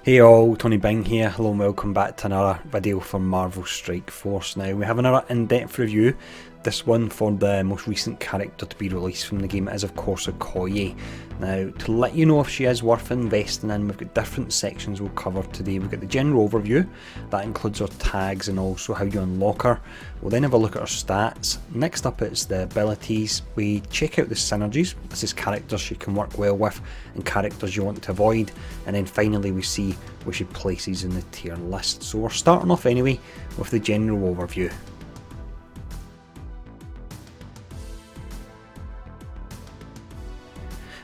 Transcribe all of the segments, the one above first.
Hey all, Tony Bing here. Hello and welcome back to another video for Marvel Strike Force. Now we have another in-depth review, this one for the most recent character to be released from the game. It is of course Okoye. Now to let you know if she is worth investing in, we've got different sections we'll cover today. We've got the general overview, that includes her tags and also how you unlock her. We'll then have a look at her stats. Next up it's the abilities. We check out the synergies. This is characters you can work well with and characters you want to avoid. And then finally we see where she places in the tier list. So we're starting off anyway with the general overview.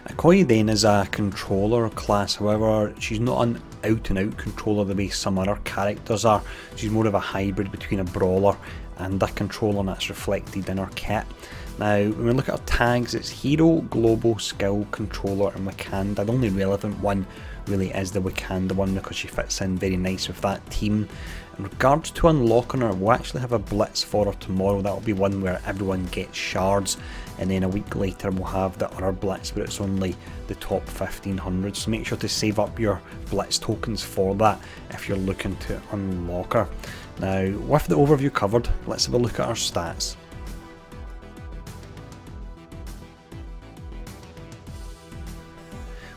Okoye then is a controller class, however she's not an out and out controller the way some other characters are. She's more of a hybrid between a brawler and a controller, and that's reflected in her kit. Now when we look at her tags, it's Hero, Global, Skill, Controller and Wakanda. The only relevant one really is the Wakanda one because she fits in very nice with that team. In regards to unlocking her, we'll actually have a blitz for her tomorrow. That'll be one where everyone gets shards, and then a week later we'll have the other blitz where it's only the top 1500, so make sure to save up your blitz tokens for that if you're looking to unlock her. Now with the overview covered, let's have a look at our stats.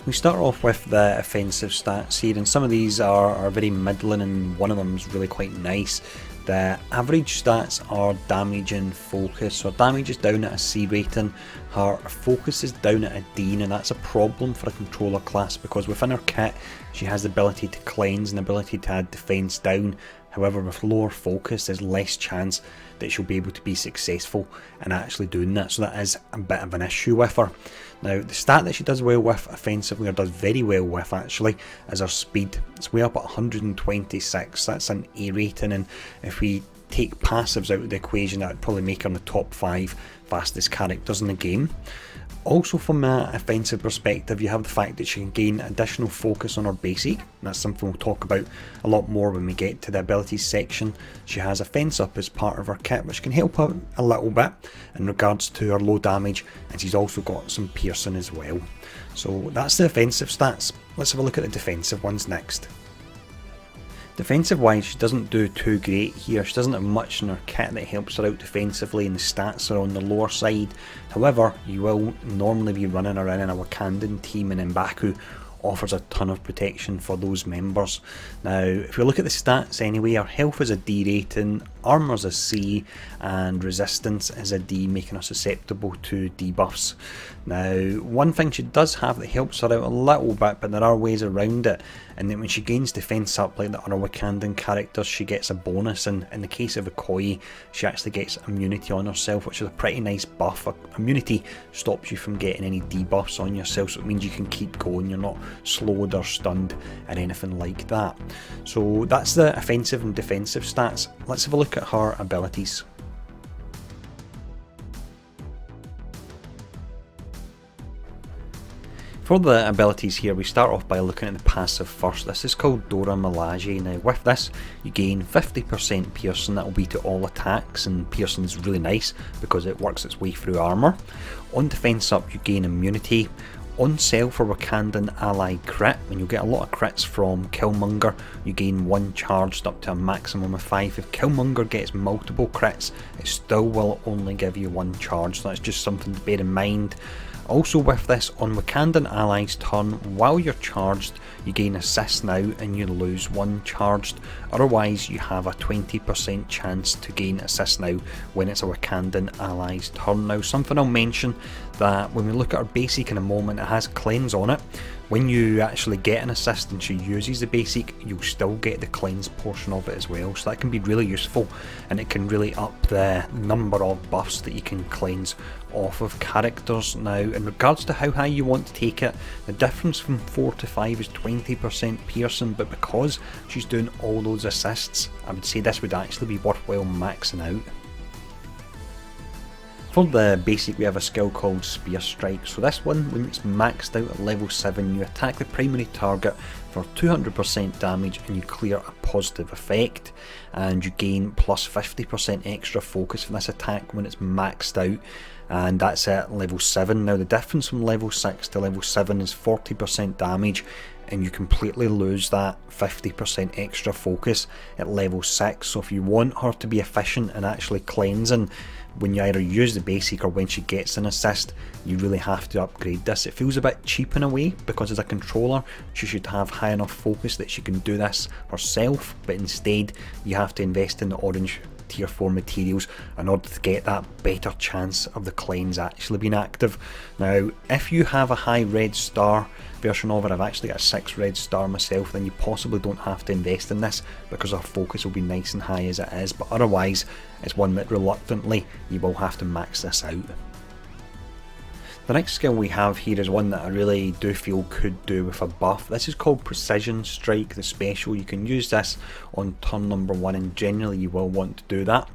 We start off with the offensive stats here, and some of these are very middling and one of them is really quite nice. The average stats are damage and focus. So damage is down at a C rating, her focus is down at a D, and that's a problem for a controller class because within her kit she has the ability to cleanse and the ability to add defense down. However, with lower focus there's less chance that she'll be able to be successful in actually doing that, so that is a bit of an issue with her. Now the stat that she does well with offensively, or does very well with actually, is her speed. It's way up at 126, that's an A rating, and if we take passives out of the equation that would probably make her in the top 5 fastest characters in the game. Also from an offensive perspective, you have the fact that she can gain additional focus on her basic, and that's something we'll talk about a lot more when we get to the abilities section. She has a fence up as part of her kit, which can help out a little bit in regards to her low damage, and she's also got some piercing as well. So that's the offensive stats. Let's have a look at the defensive ones next. Defensive wise, she doesn't do too great here. She doesn't have much in her kit that helps her out defensively, and the stats are on the lower side. However, you will normally be running her in a Wakandan team, and M'Baku offers a ton of protection for those members. Now if we look at the stats anyway, her health is a D rating, armour is a C, and resistance is a D, making her susceptible to debuffs. Now one thing she does have that helps her out a little bit, but there are ways around it, and then when she gains defense up like the other Wakandan characters, she gets a bonus, and in the case of Okoye she actually gets immunity on herself, which is a pretty nice buff. Immunity stops you from getting any debuffs on yourself, so it means you can keep going, you're not slowed or stunned or anything like that. So that's the offensive and defensive stats. Let's have a look at her abilities. For the abilities here, we start off by looking at the passive first. This is called Dora Milaje. Now with this you gain 50% piercing, that will be to all attacks, and piercing is really nice because it works its way through armour. On defense up you gain immunity. On sale for Wakandan ally crit, and you'll get a lot of crits from Killmonger, you gain 1 charged up to a maximum of 5. If Killmonger gets multiple crits, it still will only give you 1 charge, so that's just something to bear in mind. Also with this, on Wakandan allies turn, while you're charged you gain assist now and you lose 1 charged, otherwise you have a 20% chance to gain assist now when it's a Wakandan allies turn. Now something I'll mention, that when we look at our basic in a moment, it has cleanse on it. When you actually get an assist and she uses the basic, you'll still get the cleanse portion of it as well, so that can be really useful, and it can really up the number of buffs that you can cleanse off of characters. Now in regards to how high you want to take it, the difference from 4 to 5 is 20% piercing, but because she's doing all those assists, I would say this would actually be worthwhile maxing out. For the basic we have a skill called Spear Strike, so this one, when it's maxed out at level 7, you attack the primary target for 200% damage and you clear a positive effect, and you gain plus 50% extra focus for this attack when it's maxed out, and that's at level 7. Now the difference from level 6 to level 7 is 40% damage, and you completely lose that 50% extra focus at level 6. So if you want her to be efficient and actually cleansing when you either use the basic or when she gets an assist, you really have to upgrade this. It feels a bit cheap in a way, because as a controller she should have high enough focus that she can do this herself, but instead you have to invest in the orange tier 4 materials in order to get that better chance of the cleanse actually being active. Now if you have a high red star version of it, I've actually got a 6 red star myself, then you possibly don't have to invest in this because our focus will be nice and high as it is, but otherwise it's one that reluctantly you will have to max this out. The next skill we have here is one that I really do feel could do with a buff. This is called Precision Strike, the special. You can use this on turn number 1 and generally you will want to do that.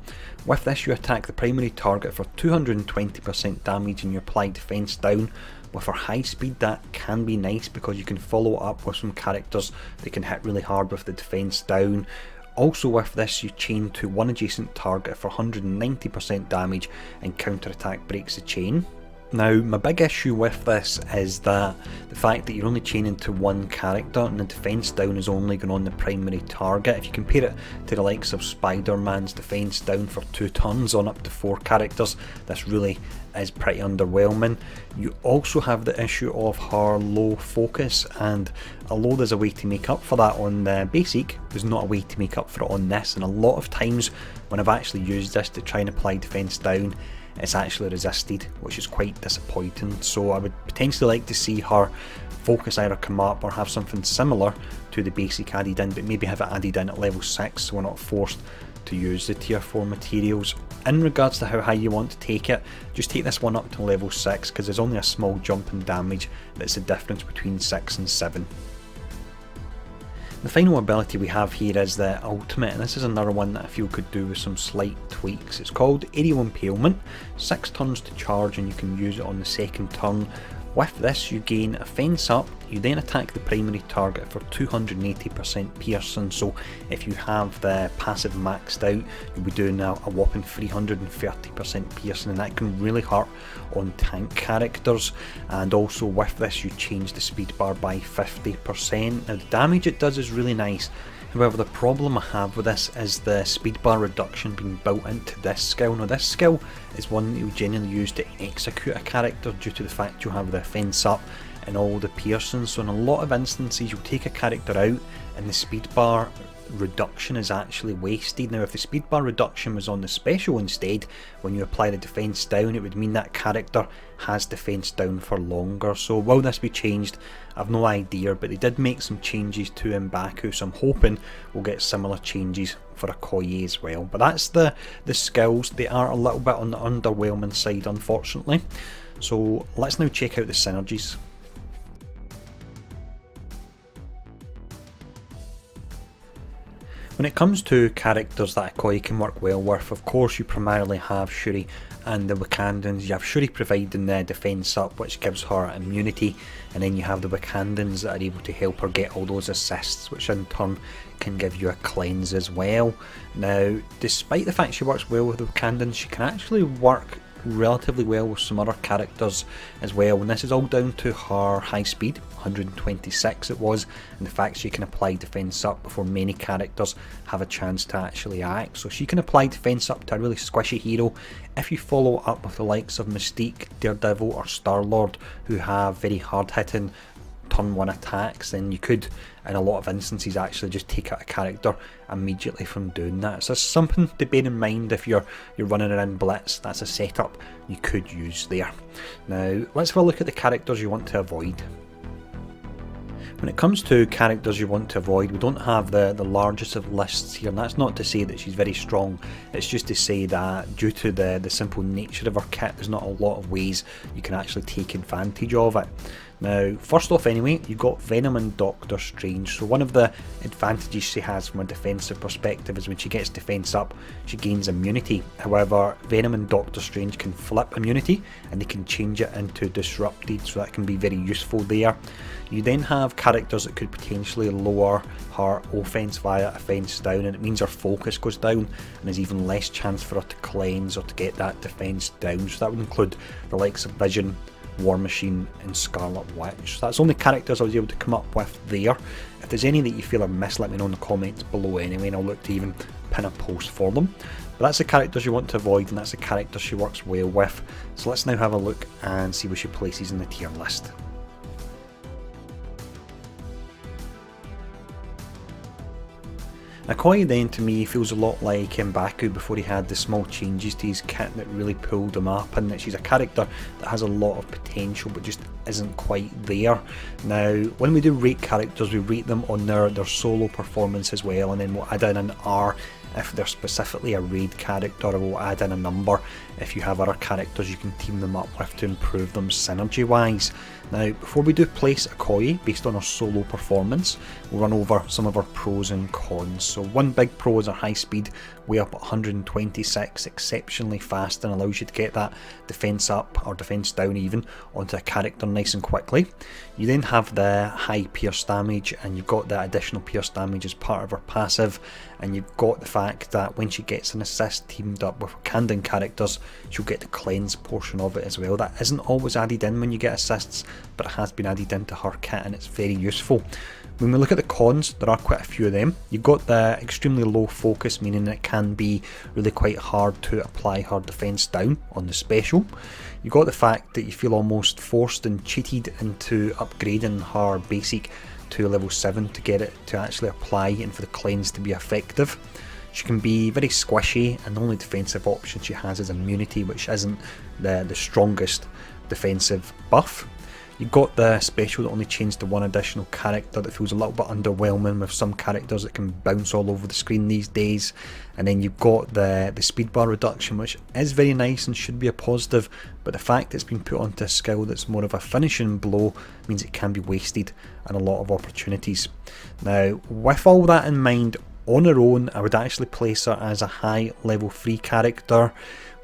With this you attack the primary target for 220% damage and you apply defense down. With her high speed that can be nice because you can follow up with some characters that can hit really hard with the defense down. Also with this you chain to one adjacent target for 190% damage and counter attack breaks the chain. Now my big issue with this is that the fact that you're only chaining to one character and the defense down is only going on the primary target. If you compare it to the likes of Spider-Man's defense down for 2 turns on up to 4 characters, this really is pretty underwhelming. You also have the issue of her low focus, and although there's a way to make up for that on the basic, there's not a way to make up for it on this, and a lot of times when I've actually used this to try and apply defense down, it's actually resisted, which is quite disappointing. So I would potentially like to see her focus either come up or have something similar to the basic added in, but maybe have it added in at level 6 so we're not forced to use the tier 4 materials. In regards to how high you want to take it, just take this one up to level 6 because there's only a small jump in damage that's the difference between 6 and 7. The final ability we have here is the ultimate, and this is another one that I feel could do with some slight tweaks. It's called Aerial Impalement, 6 turns to charge and you can use it on the second turn. With this you gain a fence up, you then attack the primary target for 280% piercing, so if you have the passive maxed out you'll be doing a whopping 330% piercing, and that can really hurt on tank characters. And also with this you change the speed bar by 50%. Now the damage it does is really nice, however the problem I have with this is the speed bar reduction being built into this skill. Now this skill is one that you'll generally use to execute a character due to the fact you have the fence up and all the piercings, so in a lot of instances you'll take a character out and the speed bar reduction is actually wasted. Now if the speed bar reduction was on the special instead, when you apply the defense down it would mean that character has defense down for longer. So will this be changed? I've no idea, but they did make some changes to M'Baku, so I'm hoping we'll get similar changes for Okoye as well. But that's the skills. They are a little bit on the underwhelming side unfortunately. So let's now check out the synergies. When it comes to characters that Okoye can work well with, of course you primarily have Shuri and the Wakandans. You have Shuri providing the defense up, which gives her immunity, and then you have the Wakandans that are able to help her get all those assists, which in turn can give you a cleanse as well. Now despite the fact she works well with the Wakandans, she can actually work relatively well with some other characters as well, and this is all down to her high speed, 126 it was, and the fact she can apply defense up before many characters have a chance to actually act. So she can apply defense up to a really squishy hero. If you follow up with the likes of Mystique, Daredevil or Star-Lord, who have very hard hitting turn 1 attacks, then you could in a lot of instances actually just take out a character immediately from doing that. So it's something to bear in mind if you're running around Blitz. That's a setup you could use there. Now let's have a look at the characters you want to avoid. When it comes to characters you want to avoid, we don't have the largest of lists here, and that's not to say that she's very strong, it's just to say that due to the simple nature of her kit, there's not a lot of ways you can actually take advantage of it. Now, first off anyway, you've got Venom and Doctor Strange. So one of the advantages she has from a defensive perspective is when she gets defense up, she gains immunity. However, Venom and Doctor Strange can flip immunity and they can change it into disrupted, so that can be very useful there. You then have characters that could potentially lower her offense via offense down, and it means her focus goes down and there's even less chance for her to cleanse or to get that defense down. So that would include the likes of Vision, War Machine and Scarlet Witch. So that's only characters I was able to come up with there. If there's any that you feel I've missed, let me know in the comments below anyway, and I'll look to even pin a post for them. But that's the characters you want to avoid, and that's the characters she works well with. So let's now have a look and see where she places in the tier list. Okoye then to me feels a lot like M'Baku before he had the small changes to his kit that really pulled him up, and that she's a character that has a lot of potential but just isn't quite there. Now when we do rate characters, we rate them on their solo performance as well, and then we'll add in an R if they're specifically a raid character, or we'll add in a number if you have other characters you can team them up with to improve them synergy wise. Now before we do place Okoye based on her solo performance, we'll run over some of her pros and cons. So one big pro is her high speed, way up at 126, exceptionally fast, and allows you to get that defense up or defense down even onto a character nice and quickly. You then have the high pierce damage, and you've got that additional pierce damage as part of her passive, and you've got the fact that when she gets an assist teamed up with Wakandan characters, she'll get the cleanse portion of it as well. That isn't always added in when you get assists, but it has been added into her kit and it's very useful. When we look at the cons, there are quite a few of them. You've got the extremely low focus, meaning it can be really quite hard to apply her defense down on the special. You've got the fact that you feel almost forced and cheated into upgrading her basic to level 7 to get it to actually apply and for the cleanse to be effective. She can be very squishy, and the only defensive option she has is immunity, which isn't the strongest defensive buff. You've got the special that only changed to one additional character that feels a little bit underwhelming with some characters that can bounce all over the screen these days. And then you've got the speed bar reduction, which is very nice and should be a positive, but the fact it's been put onto a skill that's more of a finishing blow means it can be wasted in a lot of opportunities. Now with all that in mind, on her own I would actually place her as a high level 3 character.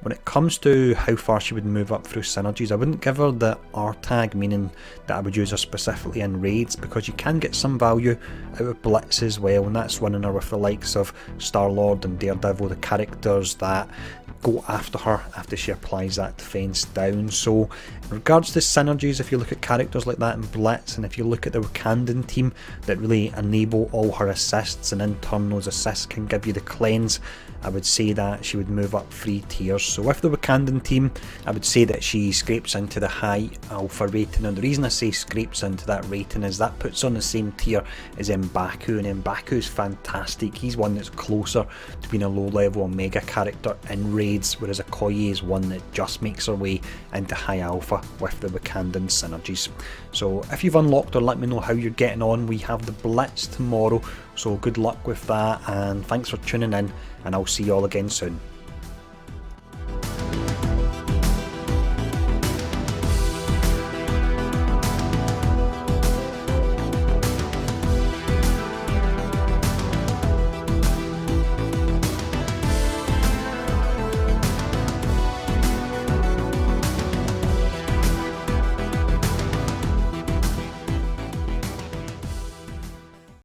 When it comes to how far she would move up through synergies, I wouldn't give her the R tag, meaning that I would use her specifically in raids, because you can get some value out of Blitz as well, and that's running her with the likes of Star-Lord and Daredevil, the characters that go after her after she applies that defense down. So in regards to synergies, if you look at characters like that in Blitz, and if you look at the Wakandan team that really enable all her assists, and in turn those assists can give you the cleanse, I would say that she would move up 3 tiers. So with the Wakandan team, I would say that she scrapes into the high alpha rating, and the reason I say scrapes into that rating is that puts on the same tier as M'Baku, and M'Baku is fantastic. He's one that's closer to being a low level Omega character in raids, whereas Okoye is one that just makes her way into high alpha with the Wakandan synergies. So if you've unlocked her, let me know how you're getting on. We have the Blitz tomorrow, so good luck with that, and thanks for tuning in, and I'll see you all again soon.